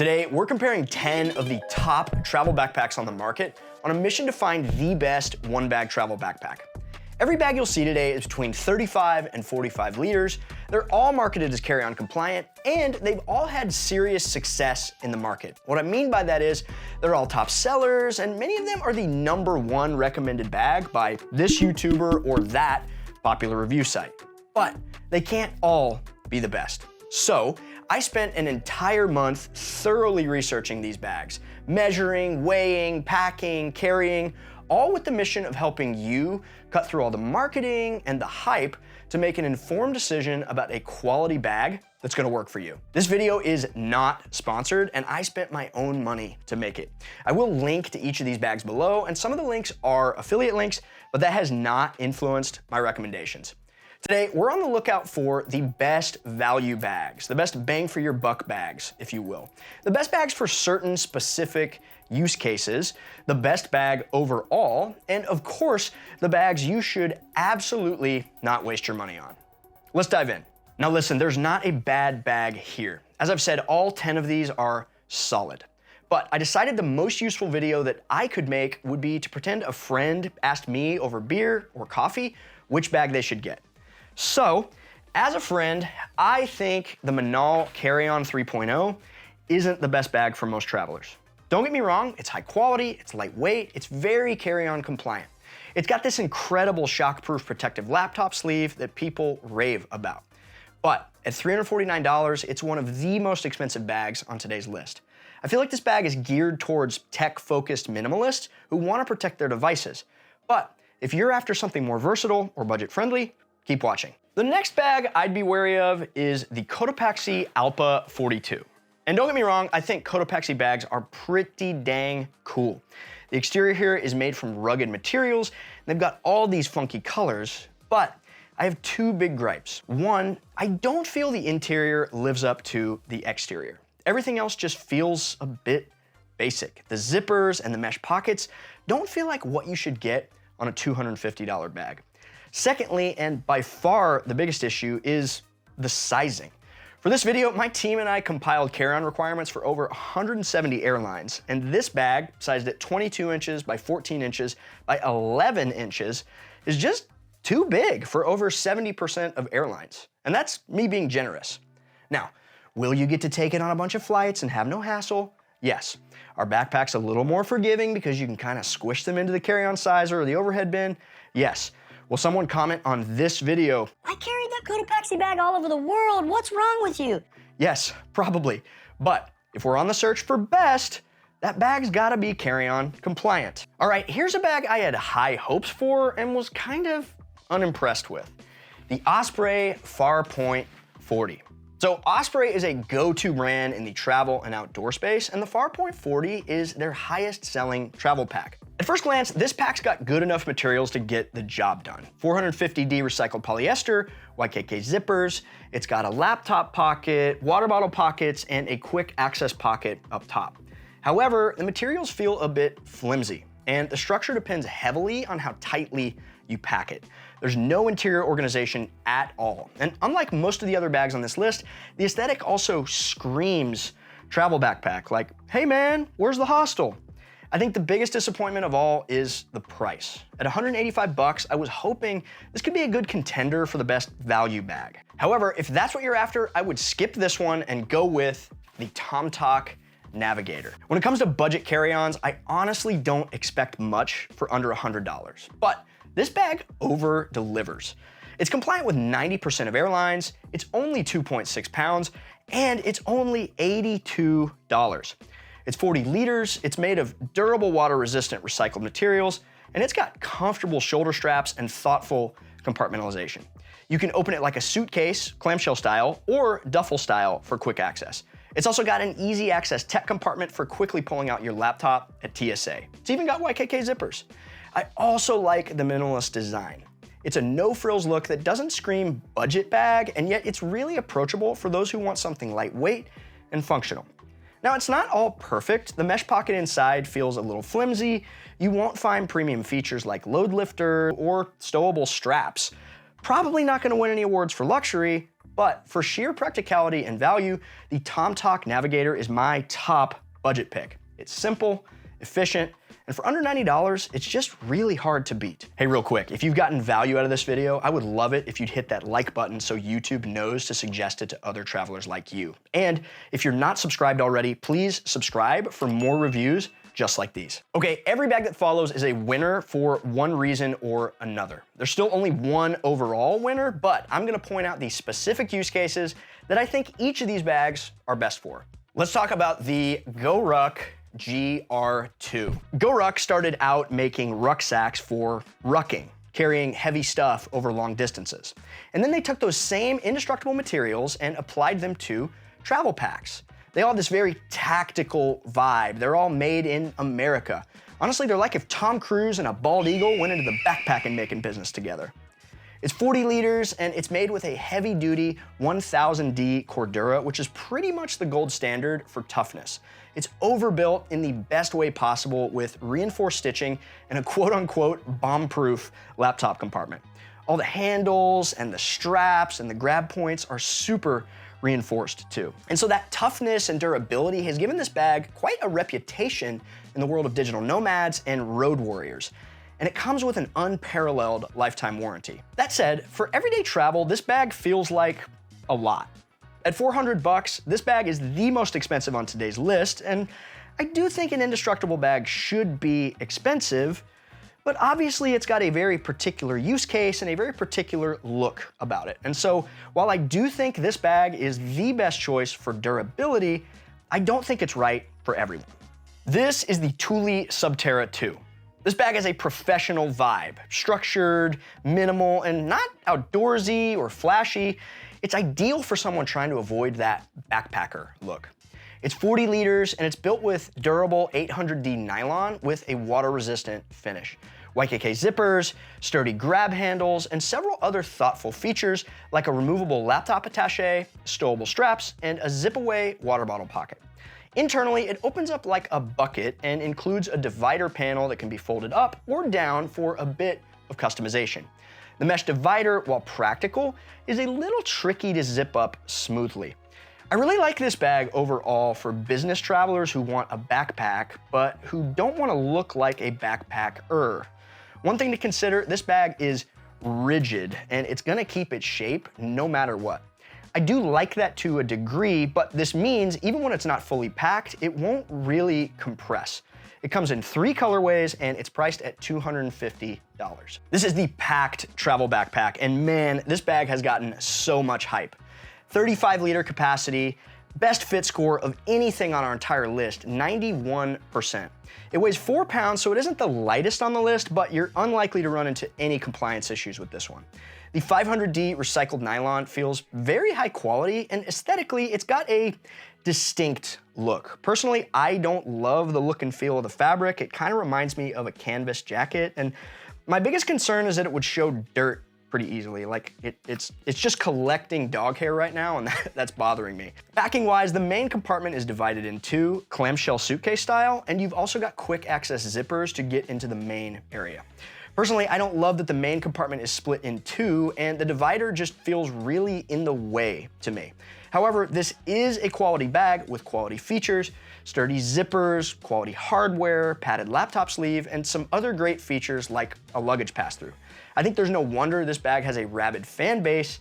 Today, we're comparing 10 of the top travel backpacks on the market on a mission to find the best one-bag travel backpack. Every bag you'll see today is between 35 and 45 liters. They're all marketed as carry-on compliant, and they've all had serious success in the market. What I mean by that is they're all top sellers, and many of them are the #1 recommended bag by this YouTuber or that popular review site. But they can't all be the best. So I spent an entire month thoroughly researching these bags, measuring, weighing, packing, carrying, all with the mission of helping you cut through all the marketing and the hype to make an informed decision about a quality bag that's gonna work for you. This video is not sponsored, and I spent my own money to make it. I will link to each of these bags below, and some of the links are affiliate links, but that has not influenced my recommendations. Today, we're on the lookout for the best value bags, the best bang for your buck bags, if you will. The best bags for certain specific use cases, the best bag overall, and of course, the bags you should absolutely not waste your money on. Let's dive in. Now listen, there's not a bad bag here. As I've said, all 10 of these are solid. But I decided the most useful video that I could make would be to pretend a friend asked me over beer or coffee which bag they should get. So, as a friend, I think the Minaal Carry-On 3.0 isn't the best bag for most travelers. Don't get me wrong, it's high quality, it's lightweight, it's very carry-on compliant. It's got this incredible shockproof protective laptop sleeve that people rave about. But at $349, it's one of the most expensive bags on today's list. I feel like this bag is geared towards tech-focused minimalists who want to protect their devices. But if you're after something more versatile or budget-friendly, keep watching. The next bag I'd be wary of is the Cotopaxi Allpa 42. And don't get me wrong, I think Cotopaxi bags are pretty dang cool. The exterior here is made from rugged materials, and they've got all these funky colors, but I have two big gripes. One, I don't feel the interior lives up to the exterior. Everything else just feels a bit basic. The zippers and the mesh pockets don't feel like what you should get on a $250 bag. Secondly, and by far the biggest issue, is the sizing. For this video, my team and I compiled carry-on requirements for over 170 airlines, and this bag, sized at 22 inches by 14 inches by 11 inches, is just too big for over 70% of airlines. And that's me being generous. Now, will you get to take it on a bunch of flights and have no hassle? Yes. Are backpacks a little more forgiving because you can kind of squish them into the carry-on sizer or the overhead bin? Yes. Will someone comment on this video? I carried that Cotopaxi bag all over the world. What's wrong with you? Yes, probably. But if we're on the search for best, that bag's gotta be carry-on compliant. All right, here's a bag I had high hopes for and was kind of unimpressed with. The Osprey Farpoint 40. So Osprey is a go-to brand in the travel and outdoor space, and the Farpoint 40 is their highest selling travel pack. At first glance, this pack's got good enough materials to get the job done. 450D recycled polyester, YKK zippers, it's got a laptop pocket, water bottle pockets, and a quick access pocket up top. However, the materials feel a bit flimsy, and the structure depends heavily on how tightly you pack it. There's no interior organization at all. And unlike most of the other bags on this list, the aesthetic also screams travel backpack, like, hey man, where's the hostel? I think the biggest disappointment of all is the price. At 185 bucks, I was hoping this could be a good contender for the best value bag. However, if that's what you're after, I would skip this one and go with the TomToc Navigator. When it comes to budget carry-ons, I honestly don't expect much for under $100. But this bag over-delivers. It's compliant with 90% of airlines, it's only 2.6 pounds, and it's only $82. It's 40 liters, it's made of durable water-resistant recycled materials, and it's got comfortable shoulder straps and thoughtful compartmentalization. You can open it like a suitcase, clamshell style, or duffel style for quick access. It's also got an easy access tech compartment for quickly pulling out your laptop at TSA. It's even got YKK zippers. I also like the minimalist design. It's a no-frills look that doesn't scream budget bag, and yet it's really approachable for those who want something lightweight and functional. Now, it's not all perfect. The mesh pocket inside feels a little flimsy. You won't find premium features like load lifter or stowable straps. Probably not gonna win any awards for luxury, But for sheer practicality and value, the TomToc Navigator is my top budget pick. It's simple, efficient, and for under $90, it's just really hard to beat. Hey, real quick, if you've gotten value out of this video, I would love it if you'd hit that like button so YouTube knows to suggest it to other travelers like you. And if you're not subscribed already, please subscribe for more reviews just like these. Okay, every bag that follows is a winner for one reason or another. There's still only one overall winner, but I'm gonna point out the specific use cases that I think each of these bags are best for. Let's talk about the GoRuck GR2. GoRuck started out making rucksacks for rucking, carrying heavy stuff over long distances. And then they took those same indestructible materials and applied them to travel packs. They all have this very tactical vibe. They're all made in America. Honestly, they're like if Tom Cruise and a bald eagle went into the backpacking making business together. It's 40 liters and it's made with a heavy-duty 1000D Cordura, which is pretty much the gold standard for toughness. It's overbuilt in the best way possible with reinforced stitching and a quote-unquote bomb-proof laptop compartment. All the handles and the straps and the grab points are super reinforced too. And so that toughness and durability has given this bag quite a reputation in the world of digital nomads and road warriors. And it comes with an unparalleled lifetime warranty. That said, for everyday travel, this bag feels like a lot. At $400, this bag is the most expensive on today's list, and I do think an indestructible bag should be expensive, but obviously it's got a very particular use case and a very particular look about it. And so while I do think this bag is the best choice for durability, I don't think it's right for everyone. This is the Thule Subterra 2. This bag has a professional vibe, structured, minimal, and not outdoorsy or flashy. It's ideal for someone trying to avoid that backpacker look. It's 40 liters and it's built with durable 800D nylon with a water-resistant finish. YKK zippers, sturdy grab handles, and several other thoughtful features like a removable laptop attaché, stowable straps, and a zip-away water bottle pocket. Internally, it opens up like a bucket and includes a divider panel that can be folded up or down for a bit of customization. The mesh divider, while practical, is a little tricky to zip up smoothly. I really like this bag overall for business travelers who want a backpack, but who don't want to look like a backpacker. One thing to consider, this bag is rigid and it's gonna keep its shape no matter what. I do like that to a degree, but this means even when it's not fully packed, it won't really compress. It comes in 3 colorways and it's priced at $250. This is the Pakt travel backpack, and man, this bag has gotten so much hype. 35-liter capacity, best fit score of anything on our entire list, 91%. It weighs 4 pounds, so it isn't the lightest on the list, but you're unlikely to run into any compliance issues with this one. The 500D recycled nylon feels very high quality, and aesthetically, it's got a distinct look. Personally, I don't love the look and feel of the fabric. It kind of reminds me of a canvas jacket, and my biggest concern is that it would show dirt pretty easily. Like it's just collecting dog hair right now, and that's bothering me. Packing-wise, the main compartment is divided in 2, clamshell suitcase style, and you've also got quick access zippers to get into the main area. Personally, I don't love that the main compartment is split in 2, and the divider just feels really in the way to me. However, this is a quality bag with quality features, sturdy zippers, quality hardware, padded laptop sleeve, and some other great features like a luggage pass-through. I think there's no wonder this bag has a rabid fan base,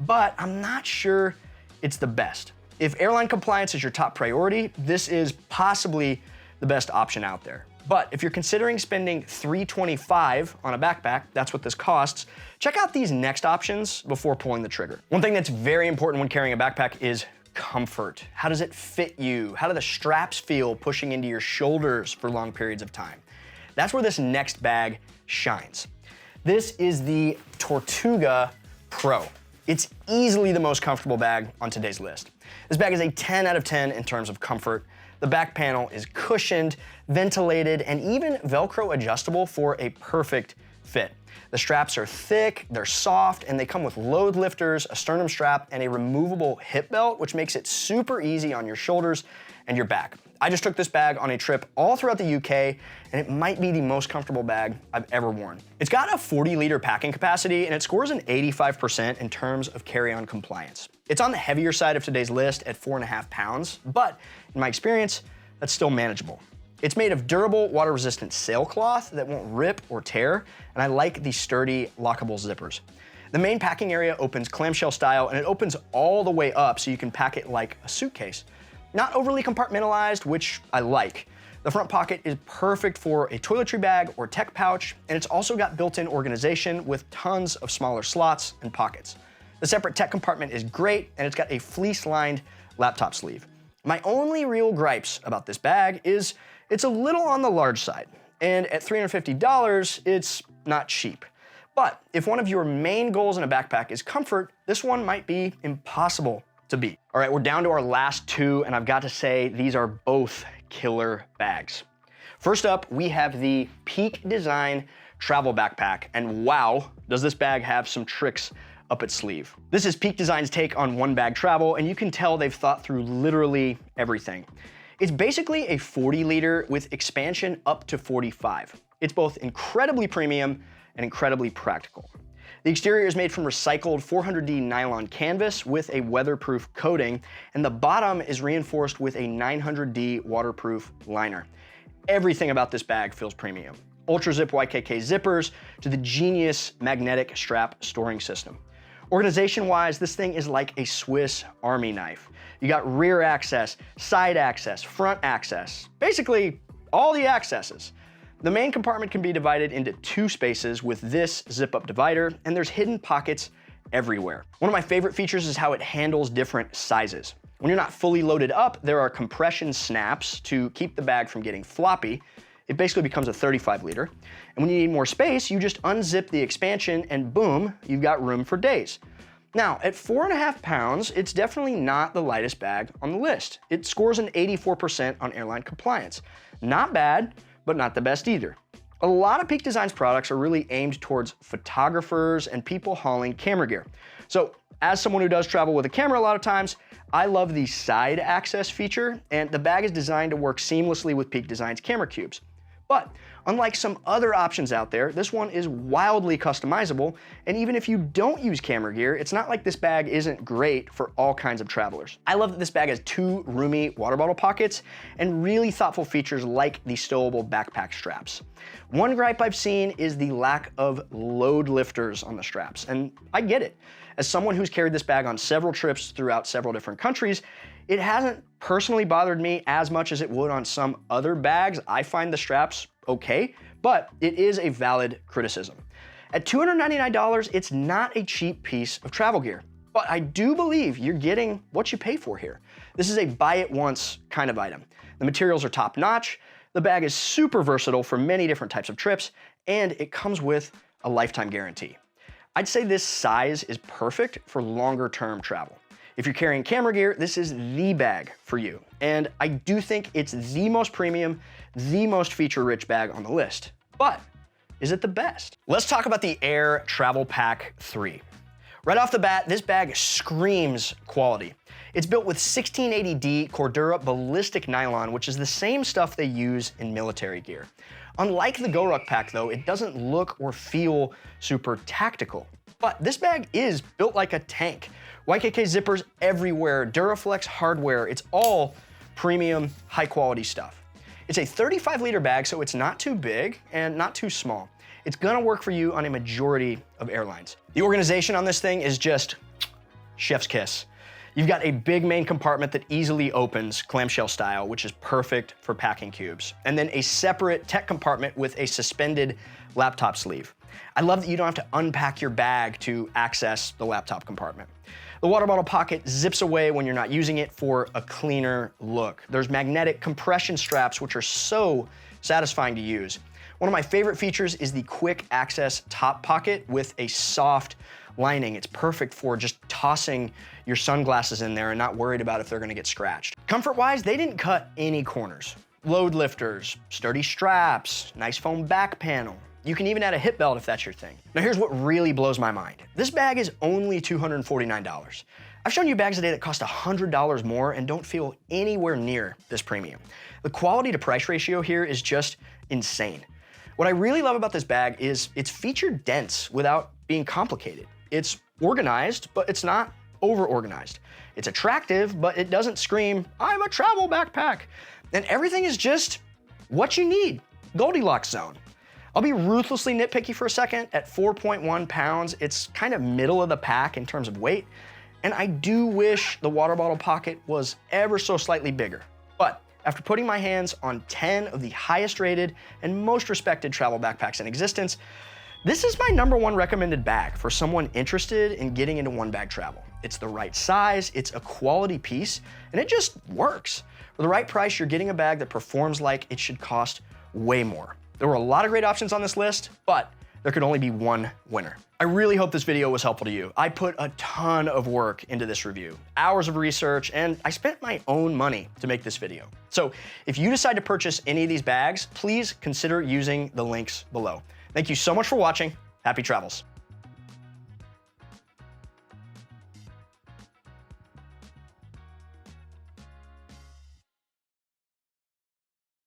but I'm not sure it's the best. If airline compliance is your top priority, this is possibly the best option out there. But if you're considering spending $325 on a backpack, that's what this costs, check out these next options before pulling the trigger. One thing that's very important when carrying a backpack is comfort. How does it fit you? How do the straps feel pushing into your shoulders for long periods of time? That's where this next bag shines. This is the Tortuga Pro. It's easily the most comfortable bag on today's list. This bag is a 10 out of 10 in terms of comfort. The back panel is cushioned, ventilated, and even Velcro adjustable for a perfect fit. The straps are thick, they're soft, and they come with load lifters, a sternum strap, and a removable hip belt, which makes it super easy on your shoulders and your back. I just took this bag on a trip all throughout the UK, and it might be the most comfortable bag I've ever worn. It's got a 40-liter packing capacity, and it scores an 85% in terms of carry-on compliance. It's on the heavier side of today's list at 4.5 pounds, but in my experience, that's still manageable. It's made of durable, water-resistant sailcloth that won't rip or tear, and I like the sturdy, lockable zippers. The main packing area opens clamshell style, and it opens all the way up so you can pack it like a suitcase. Not overly compartmentalized, which I like. The front pocket is perfect for a toiletry bag or tech pouch, and it's also got built-in organization with tons of smaller slots and pockets. The separate tech compartment is great, and it's got a fleece-lined laptop sleeve. My only real gripes about this bag is it's a little on the large side, and at $350, it's not cheap. But if one of your main goals in a backpack is comfort, this one might be impossible to beat. All right, we're down to our last two, and I've got to say, these are both killer bags. First up, we have the Peak Design Travel Backpack, and wow, does this bag have some tricks up its sleeve. This is Peak Design's take on one bag travel, and you can tell they've thought through literally everything. It's basically a 40-liter with expansion up to 45. It's both incredibly premium and incredibly practical. The exterior is made from recycled 400D nylon canvas with a weatherproof coating, and the bottom is reinforced with a 900D waterproof liner. Everything about this bag feels premium. Ultra Zip YKK zippers to the genius magnetic strap storing system. Organization-wise, this thing is like a Swiss Army knife. You got rear access, side access, front access, basically all the accesses. The main compartment can be divided into two spaces with this zip-up divider, and there's hidden pockets everywhere. One of my favorite features is how it handles different sizes. When you're not fully loaded up, there are compression snaps to keep the bag from getting floppy. It basically becomes a 35-liter. And when you need more space, you just unzip the expansion and boom, you've got room for days. Now, at 4.5 pounds, it's definitely not the lightest bag on the list. It scores an 84% on airline compliance. Not bad, but not the best either. A lot of Peak Design's products are really aimed towards photographers and people hauling camera gear. So, as someone who does travel with a camera a lot of times, I love the side access feature, and the bag is designed to work seamlessly with Peak Design's camera cubes. But unlike some other options out there, this one is wildly customizable, and even if you don't use camera gear, it's not like this bag isn't great for all kinds of travelers. I love that this bag has two roomy water bottle pockets and really thoughtful features like the stowable backpack straps. One gripe I've seen is the lack of load lifters on the straps, and I get it. As someone who's carried this bag on several trips throughout several different countries, it hasn't personally bothered me as much as it would on some other bags. I find the straps okay, but it is a valid criticism. At $299, it's not a cheap piece of travel gear, but I do believe you're getting what you pay for here. This is a buy it once kind of item. The materials are top notch, the bag is super versatile for many different types of trips, and it comes with a lifetime guarantee. I'd say this size is perfect for longer term travel. If you're carrying camera gear, this is the bag for you. And I do think it's the most premium, the most feature-rich bag on the list. But is it the best? Let's talk about the Aer Travel Pack 3. Right off the bat, this bag screams quality. It's built with 1680D Cordura ballistic nylon, which is the same stuff they use in military gear. Unlike the GoRuck pack though, it doesn't look or feel super tactical. But this bag is built like a tank. YKK zippers everywhere, Duraflex hardware, it's all premium, high quality stuff. It's a 35-liter bag, so it's not too big and not too small. It's gonna work for you on a majority of airlines. The organization on this thing is just chef's kiss. You've got a big main compartment that easily opens clamshell style, which is perfect for packing cubes. And then a separate tech compartment with a suspended laptop sleeve. I love that you don't have to unpack your bag to access the laptop compartment. The water bottle pocket zips away when you're not using it for a cleaner look. There's magnetic compression straps, which are so satisfying to use. One of my favorite features is the quick access top pocket with a soft lining. It's perfect for just tossing your sunglasses in there and not worried about if they're gonna get scratched. Comfort-wise, they didn't cut any corners. Load lifters, sturdy straps, nice foam back panel. You can even add a hip belt if that's your thing. Now here's what really blows my mind. This bag is only $249. I've shown you bags today that cost $100 more and don't feel anywhere near this premium. The quality to price ratio here is just insane. What I really love about this bag is it's feature dense without being complicated. It's organized, but it's not over-organized. It's attractive, but it doesn't scream, I'm a travel backpack. And everything is just what you need. Goldilocks zone. I'll be ruthlessly nitpicky for a second. At 4.1 pounds, it's kind of middle of the pack in terms of weight. And I do wish the water bottle pocket was ever so slightly bigger. But after putting my hands on 10 of the highest rated and most respected travel backpacks in existence, this is my #1 recommended bag for someone interested in getting into one bag travel. It's the right size, it's a quality piece, and it just works. For the right price, you're getting a bag that performs like it should cost way more. There were a lot of great options on this list, but there could only be one winner. I really hope this video was helpful to you. I put a ton of work into this review, hours of research, and I spent my own money to make this video. So if you decide to purchase any of these bags, please consider using the links below. Thank you so much for watching. Happy travels.